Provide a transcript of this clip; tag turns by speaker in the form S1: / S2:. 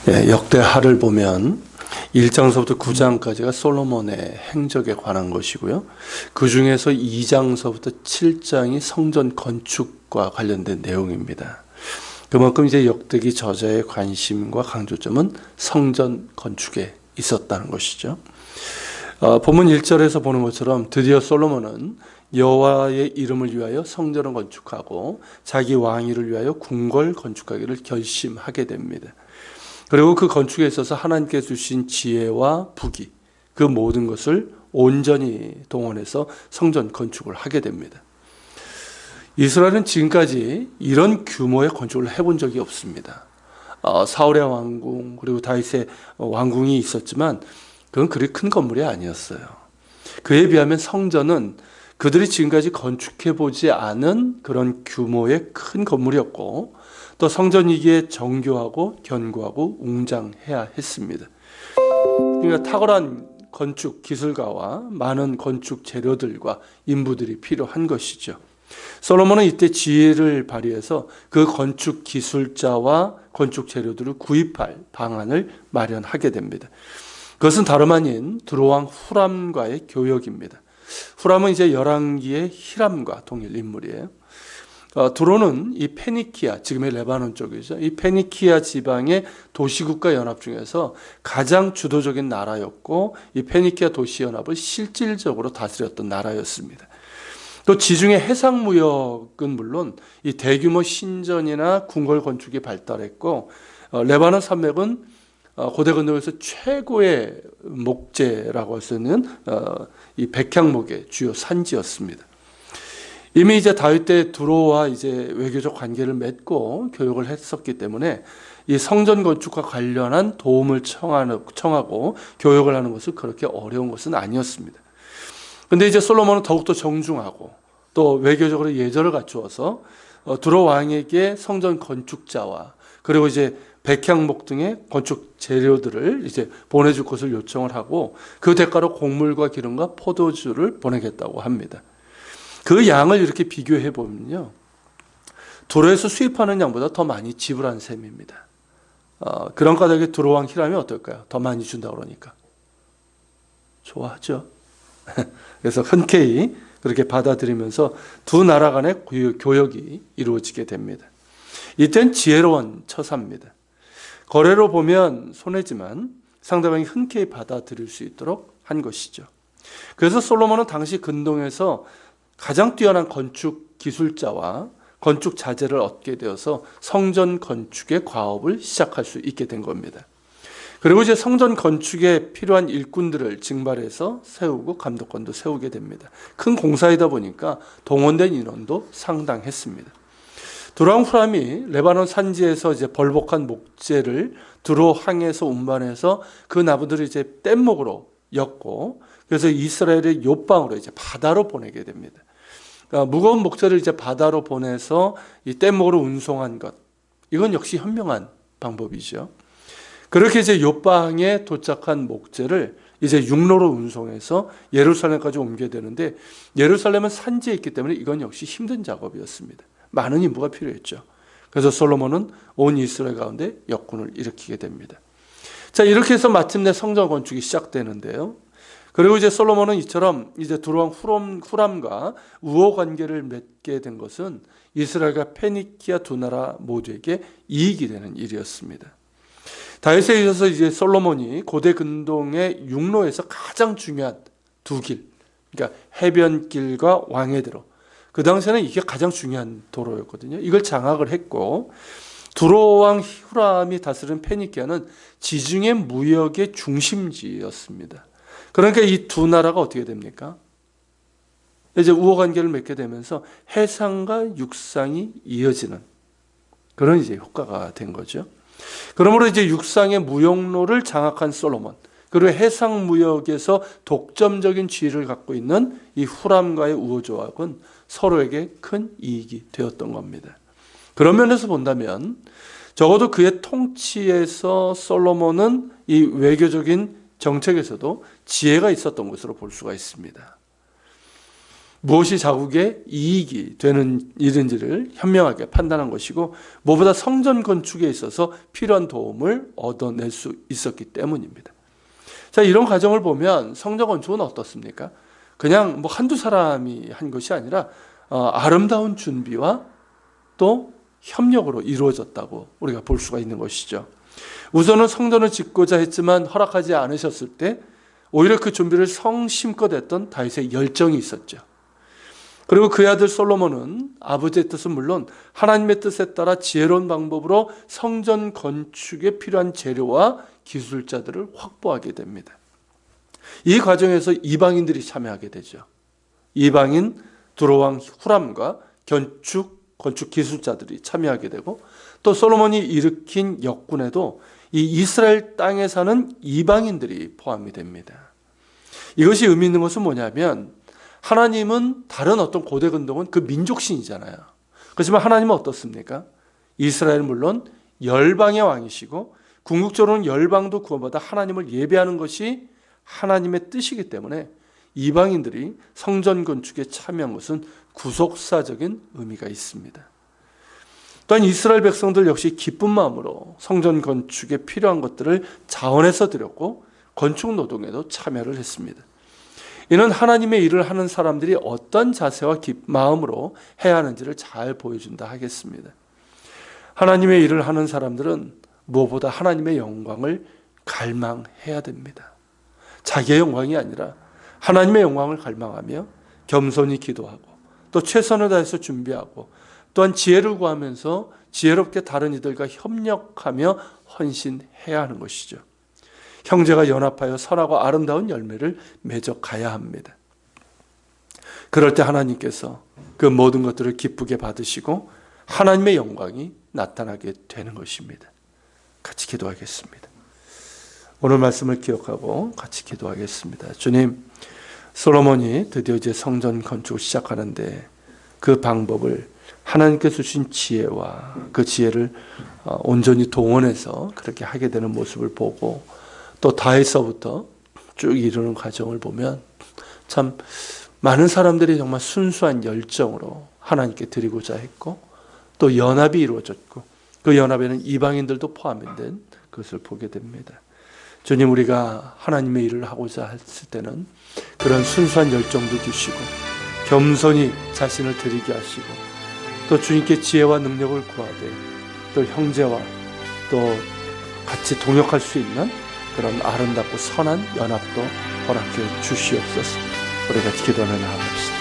S1: 역대하를 보면 1장서부터 9장까지가 솔로몬의 행적에 관한 것이고요. 그 중에서 2장서부터 7장이 성전 건축과 관련된 내용입니다. 그만큼 이제 역대기 저자의 관심과 강조점은 성전 건축에 있었다는 것이죠. 본문 1절에서 보는 것처럼 드디어 솔로몬은 여호와의 이름을 위하여 성전을 건축하고 자기 왕위를 위하여 궁궐 건축하기를 결심하게 됩니다. 그리고 그 건축에 있어서 하나님께서 주신 지혜와 부귀, 그 모든 것을 온전히 동원해서 성전 건축을 하게 됩니다. 이스라엘은 지금까지 이런 규모의 건축을 해본 적이 없습니다. 사울의 왕궁 그리고 다윗의 왕궁이 있었지만 그건 그리 큰 건물이 아니었어요. 그에 비하면 성전은 그들이 지금까지 건축해보지 않은 그런 규모의 큰 건물이었고, 또 성전이기에 정교하고 견고하고 웅장해야 했습니다. 그러니까 탁월한 건축 기술가와 많은 건축 재료들과 인부들이 필요한 것이죠. 솔로몬은 이때 지혜를 발휘해서 그 건축 기술자와 건축 재료들을 구입할 방안을 마련하게 됩니다. 그것은 다름 아닌 두로왕 후람과의 교역입니다. 후람은 이제 열왕기의 히람과 동일 인물이에요. 두로는 이 페니키아, 지금의 레바논 쪽이죠. 이 페니키아 지방의 도시국가 연합 중에서 가장 주도적인 나라였고, 이 페니키아 도시연합을 실질적으로 다스렸던 나라였습니다. 또 지중해 해상무역은 물론 이 대규모 신전이나 궁궐 건축이 발달했고, 레바논 산맥은 고대 근동에서 최고의 목재라고 할 수 있는 이 백향목의 주요 산지였습니다. 이미 이제 다윗 때 두로와 이제 외교적 관계를 맺고 교역을 했었기 때문에 이 성전 건축과 관련한 도움을 청하고 교역을 하는 것은 그렇게 어려운 것은 아니었습니다. 근데 이제 솔로몬은 더욱더 정중하고 또 외교적으로 예절을 갖추어서 두로 왕에게 성전 건축자와 그리고 이제 백향목 등의 건축 재료들을 이제 보내줄 것을 요청을 하고, 그 대가로 곡물과 기름과 포도주를 보내겠다고 합니다. 그 양을 이렇게 비교해 보면요, 두로에서 수입하는 양보다 더 많이 지불한 셈입니다. 그런 까닭에 두로 왕 히람이 어떨까요? 더 많이 준다 그러니까 좋아하죠. 그래서 흔쾌히 그렇게 받아들이면서 두 나라 간의 교역이 이루어지게 됩니다. 이땐 지혜로운 처사입니다. 거래로 보면 손해지만 상대방이 흔쾌히 받아들일 수 있도록 한 것이죠. 그래서 솔로몬은 당시 근동에서 가장 뛰어난 건축 기술자와 건축 자재를 얻게 되어서 성전 건축의 과업을 시작할 수 있게 된 겁니다. 그리고 이제 성전 건축에 필요한 일꾼들을 징발해서 세우고 감독관도 세우게 됩니다. 큰 공사이다 보니까 동원된 인원도 상당했습니다. 두로왕 후람이 레바논 산지에서 이제 벌복한 목재를 두로 항에서 운반해서 그 나무들을 이제 뗏목으로 엮고, 그래서 이스라엘의 요방으로 이제 바다로 보내게 됩니다. 그러니까 무거운 목재를 이제 바다로 보내서 이 뗏목으로 운송한 것, 이건 역시 현명한 방법이죠. 그렇게 이제 요방에 도착한 목재를 이제 육로로 운송해서 예루살렘까지 옮겨야 되는데, 예루살렘은 산지에 있기 때문에 이건 역시 힘든 작업이었습니다. 많은 인부가 필요했죠. 그래서 솔로몬은 온 이스라엘 가운데 역군을 일으키게 됩니다. 자, 이렇게 해서 마침내 성전 건축이 시작되는데요. 그리고 이제 솔로몬은 이처럼 이제 두로왕 후람과 우호 관계를 맺게 된 것은 이스라엘과 페니키아 두 나라 모두에게 이익이 되는 일이었습니다. 다윗에 이어서 이제 솔로몬이 고대 근동의 육로에서 가장 중요한 두 길, 그러니까 해변길과 왕해대로, 그 당시에는 이게 가장 중요한 도로였거든요. 이걸 장악을 했고, 두로왕 후람이 다스린 페니키아는 지중해 무역의 중심지였습니다. 그러니까 이 두 나라가 어떻게 됩니까? 이제 우호 관계를 맺게 되면서 해상과 육상이 이어지는 그런 이제 효과가 된 거죠. 그러므로 이제 육상의 무역로를 장악한 솔로몬, 그리고 해상 무역에서 독점적인 지위를 갖고 있는 이 후람과의 우호 조합은 서로에게 큰 이익이 되었던 겁니다. 그런 면에서 본다면 적어도 그의 통치에서 솔로몬은 이 외교적인 정책에서도 지혜가 있었던 것으로 볼 수가 있습니다. 무엇이 자국의 이익이 되는 일인지를 현명하게 판단한 것이고, 무엇보다 성전 건축에 있어서 필요한 도움을 얻어낼 수 있었기 때문입니다. 자, 이런 과정을 보면 성전 건축은 어떻습니까? 그냥 한두 사람이 한 것이 아니라 아름다운 준비와 또 협력으로 이루어졌다고 우리가 볼 수가 있는 것이죠. 우선은 성전을 짓고자 했지만 허락하지 않으셨을 때 오히려 그 준비를 성심껏 했던 다윗의 열정이 있었죠. 그리고 그의 아들 솔로몬은 아버지의 뜻은 물론 하나님의 뜻에 따라 지혜로운 방법으로 성전 건축에 필요한 재료와 기술자들을 확보하게 됩니다. 이 과정에서 이방인들이 참여하게 되죠. 이방인 두로왕 후람과 건축 기술자들이 참여하게 되고, 또 솔로몬이 일으킨 역군에도 이 이스라엘 땅에 사는 이방인들이 포함이 됩니다. 이것이 의미 있는 것은 뭐냐면, 하나님은 다른 어떤 고대 근동은 그 민족신이잖아요. 그렇지만 하나님은 어떻습니까? 이스라엘은 물론 열방의 왕이시고 궁극적으로는 열방도 구원받아 하나님을 예배하는 것이 하나님의 뜻이기 때문에 이방인들이 성전 건축에 참여한 것은 구속사적인 의미가 있습니다. 또한 이스라엘 백성들 역시 기쁜 마음으로 성전 건축에 필요한 것들을 자원해서 드렸고 건축 노동에도 참여를 했습니다. 이는 하나님의 일을 하는 사람들이 어떤 자세와 마음으로 해야 하는지를 잘 보여준다 하겠습니다. 하나님의 일을 하는 사람들은 무엇보다 하나님의 영광을 갈망해야 됩니다. 자기의 영광이 아니라 하나님의 영광을 갈망하며 겸손히 기도하고 또 최선을 다해서 준비하고 또한 지혜를 구하면서 지혜롭게 다른 이들과 협력하며 헌신해야 하는 것이죠. 형제가 연합하여 선하고 아름다운 열매를 맺어 가야 합니다. 그럴 때 하나님께서 그 모든 것들을 기쁘게 받으시고 하나님의 영광이 나타나게 되는 것입니다. 같이 기도하겠습니다. 오늘 말씀을 기억하고 같이 기도하겠습니다. 주님, 솔로몬이 드디어 이제 성전 건축을 시작하는데 그 방법을 하나님께서 주신 지혜와 그 지혜를 온전히 동원해서 그렇게 하게 되는 모습을 보고, 또 다윗서부터 쭉 이루는 과정을 보면 참 많은 사람들이 정말 순수한 열정으로 하나님께 드리고자 했고, 또 연합이 이루어졌고 그 연합에는 이방인들도 포함된 것을 보게 됩니다. 주님, 우리가 하나님의 일을 하고자 했을 때는 그런 순수한 열정도 주시고 겸손히 자신을 드리게 하시고 또 주님께 지혜와 능력을 구하되 또 형제와 또 같이 동역할 수 있는 그런 아름답고 선한 연합도 허락해 주시옵소서. 우리가 기도하며 나아갑시다.